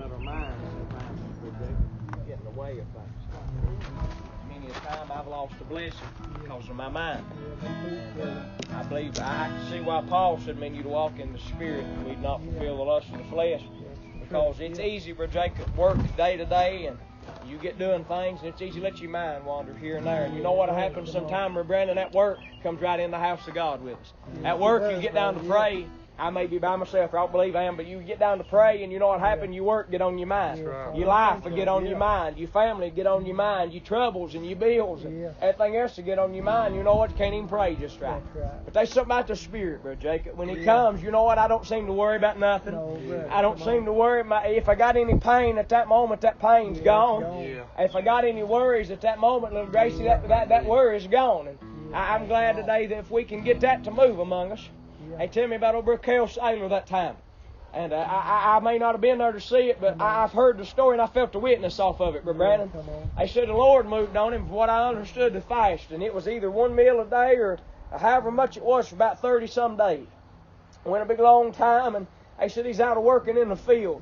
at our minds sometimes. Get in the way of things. Many a time I've lost a blessing because of my mind. And I believe I can see why Paul said, "Men, you to walk in the Spirit, and we'd not fulfill the lust of the flesh." Because it's easy for Jacob work day to day, and you get doing things, and it's easy to let your mind wander here and there. And you know what happens sometime, Brandon? That work comes right in the house of God with us. At work, you get down to pray. I may be by myself, or I don't believe I am, but you get down to pray, and you know what happened? Your work get on your mind. Right. Your life will get on your mind. Your family get on your mind. Your troubles and your bills and everything else will get on your mind. You know what? You can't even pray just right. But there's something about the Spirit, Brother Jacob. When He comes, you know what? I don't seem to worry about nothing. I don't seem to worry. If I got any pain at that moment, that pain's gone. If I got any worries at that moment, little Gracie, that worry's gone. And I'm glad today that if we can get that to move among us. They tell me about old Brother Cale Saylor that time. And I may not have been there to see it, but I've heard the story and I felt the witness off of it, Brother Brandon. They said the Lord moved on him, from what I understood, to fast. And it was either one meal a day or however much it was for about 30-some days. It went a big long time, and they said he's out of working in the field.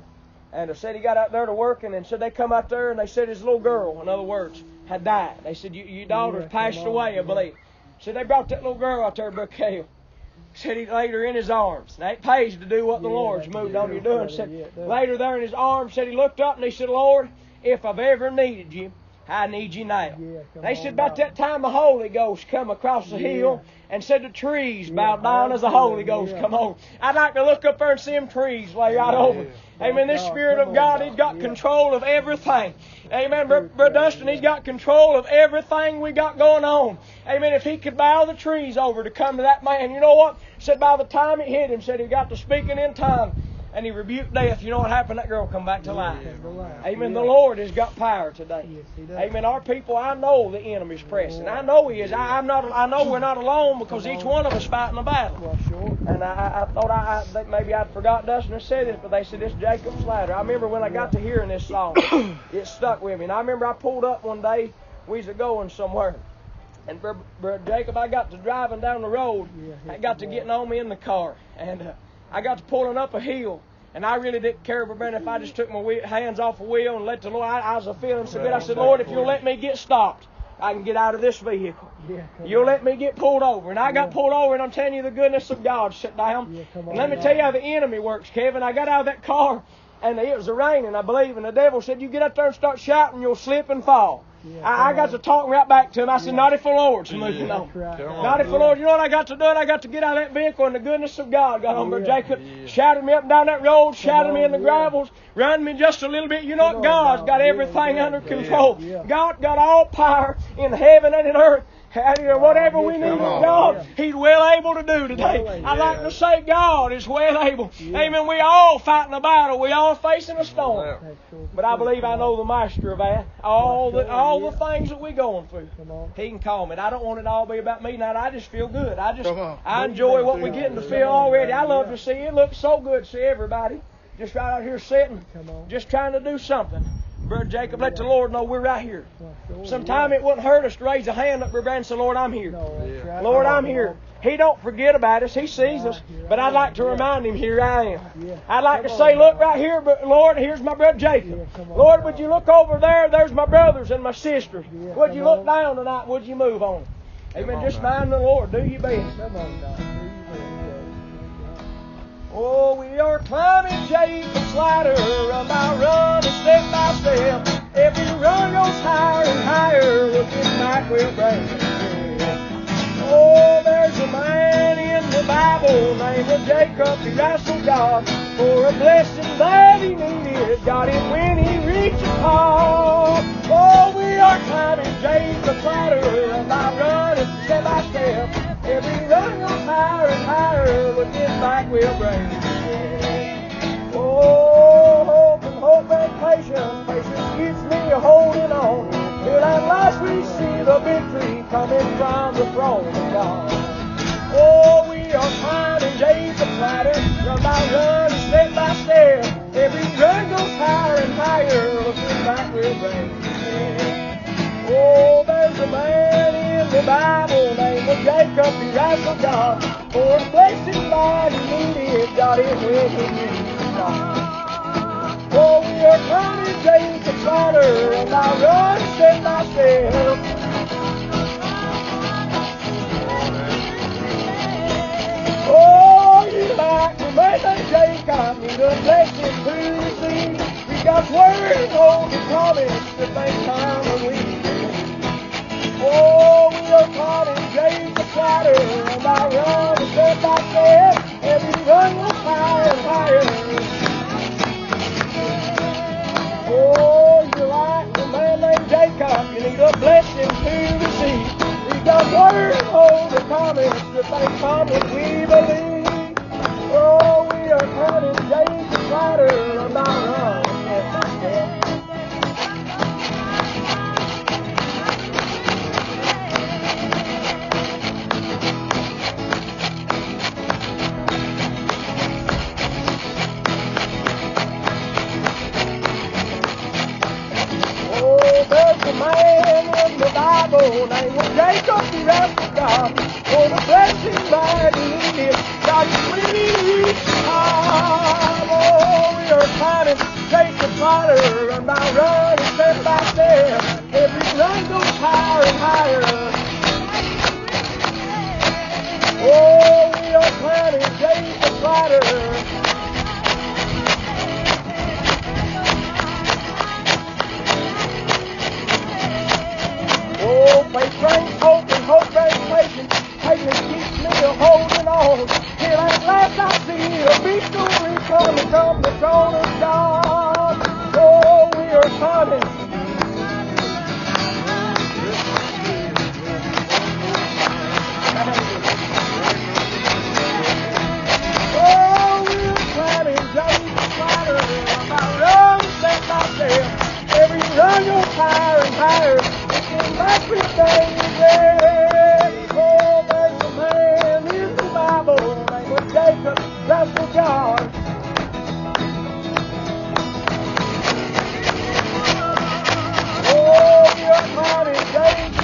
And they said he got out there to working, and said they come out there, and they said his little girl, in other words, had died. They said, your daughter's passed away, I believe. So they brought that little girl out there, Brother Cale. Said he laid her in his arms. Now it pays to do what the Lord's moved on you doing. Said laid her there in his arms. Said he looked up and he said, "Lord, if I've ever needed you, I need you now." They said about that time the Holy Ghost come across the hill and said the trees bowed down as the Holy Ghost come over. I'd like to look up there and see them trees lay right over. Amen. This Spirit of God, He's got control of everything. Amen. Brother Dustin, He's got control of everything we got going on. Amen. If He could bow the trees over to come to that man, you know what? Said by the time it hit him, said he got to speaking in tongues. And he rebuked death. You know what happened? That girl come back to life. Amen. The Lord has got power today. Amen. Our people, I know the enemy's pressing. I know he is. I know we're not alone because each one of us fighting a battle. And I thought that maybe I'd forgot Dustin had said this, but they said this Jacob's ladder. I remember when I got to hearing this song, it stuck with me. And I remember I pulled up one day, we was going somewhere. And Brother Jacob, I got to driving down the road. I got to getting on me in the car. And I got to pulling up a hill, and I really didn't care, Brandon, if I just took my hands off the wheel and let the Lord. I was feeling so good. I said, "Lord, if you'll let me get stopped, I can get out of this vehicle. You'll let me get pulled over." And I got pulled over, and I'm telling you the goodness of God. Sit down. And let me tell you how the enemy works, Kevin. I got out of that car, and it was raining, I believe, and the devil said, "You get up there and start shouting, you'll slip and fall." I got to talk right back to him. I said, "Not if the Lord's moving on. Not if the Lord." You know what I got to do? I got to get out of that vehicle, and the goodness of God got on Brother Jacob. Shouted me up and down that road, shouted me in the gravels, ran me just a little bit. You know what? God's got everything under control. God got all power in heaven and in earth. Whatever we need of God, He's well able to do today. I like to say God is well able. Amen. We all fighting a battle. We all facing a storm. But I believe I know the master of that. All the things that we're going through, He can calm it. I don't want it all to be about me now. I just feel good. I enjoy what we're getting to feel already. I love to see it. It looks so good to see everybody just right out here sitting, just trying to do something. Brother Jacob, let the Lord know we're right here. Sometime it wouldn't hurt us to raise a hand up, Brother, and say, "Lord, I'm here. Lord, I'm here." He don't forget about us. He sees us. But I'd like to remind Him, here I am. I'd like to say, "Look right here, but Lord, here's my brother Jacob. Lord, would you look over there? There's my brothers and my sisters. Would you look down tonight? Would you move on?" Amen. Just mind the Lord. Do your best. Oh, we are climbing Jacob's ladder, about running step by step. Every run goes higher and higher, looking back we'll bring it. Oh, there's a man in the Bible named Jacob. He wrestled God for a blessing that he needed. Got it when he reached the top. Oh, we are climbing Jacob's ladder, about running step by step. Every run goes higher and higher, looking back we'll bring it. Oh, hope and patience. Patience keeps me holding on, till at last we see the victory coming from the throne of God. Oh, we are climbing Jacob's ladder, run by run, step by step. Every run goes higher and higher, looking back we'll bring it. Oh, there's a man in the Bible named Jacob. He wrestled God for a blessing that he needed. Got it when he needed God. Oh, we are step by step. Oh, you like the man named Jacob, need a blessing to receive. We got word and hold the promise that things time and we believe. Oh, we are caught in Jacob's ladder, and I run step by step. Every run was higher and higher. Oh, you like the man named Jacob, you need a blessing to receive. We got word and hold the promise that things come when we believe. Oh, we are caught in Jacob's ladder, and I run step by step. There's a man in the Bible named Jacob, he wrestled God for the blessing that he needed. God is free. Oh, we are climbing Jacob's ladder, and I run step by step. Every run goes higher and higher. Oh, we are climbing Jacob's ladder. Oh, faith brings hope, and hope brings patience. Patience keeps me holding on. Till at last I see a victory coming from the throne of God. Oh, we are coming. Oh, we are climbing Jacob's ladder. I run step by step. Every run goes higher and higher. Everything is ready. Oh, there's a man in the Bible named Jacob, wrestled God. Oh, you're mighty Jacob,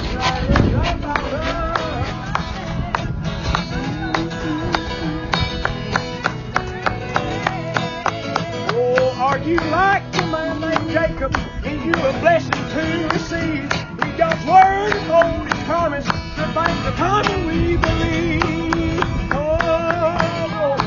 oh, are you like the man named Jacob? Need you a blessing to receive? God's word and hold His promise. The things are coming, we believe. Oh,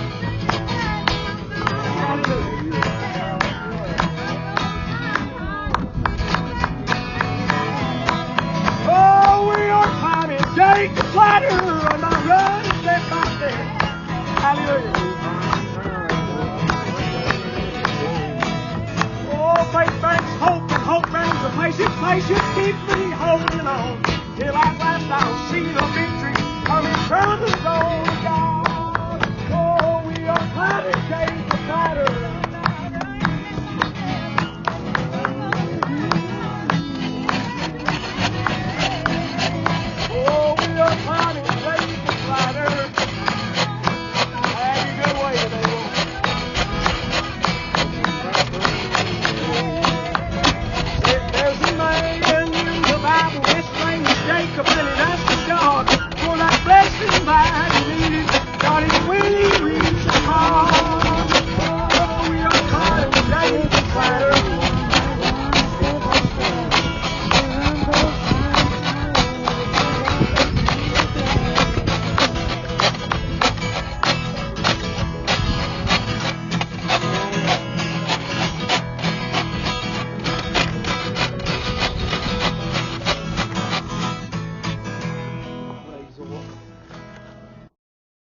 oh, we are climbing Jacob's ladder, and I run step by step. Hallelujah. Oh, faith brings hope, and hope brings a patience. Patience keeps me holding on till at last I'll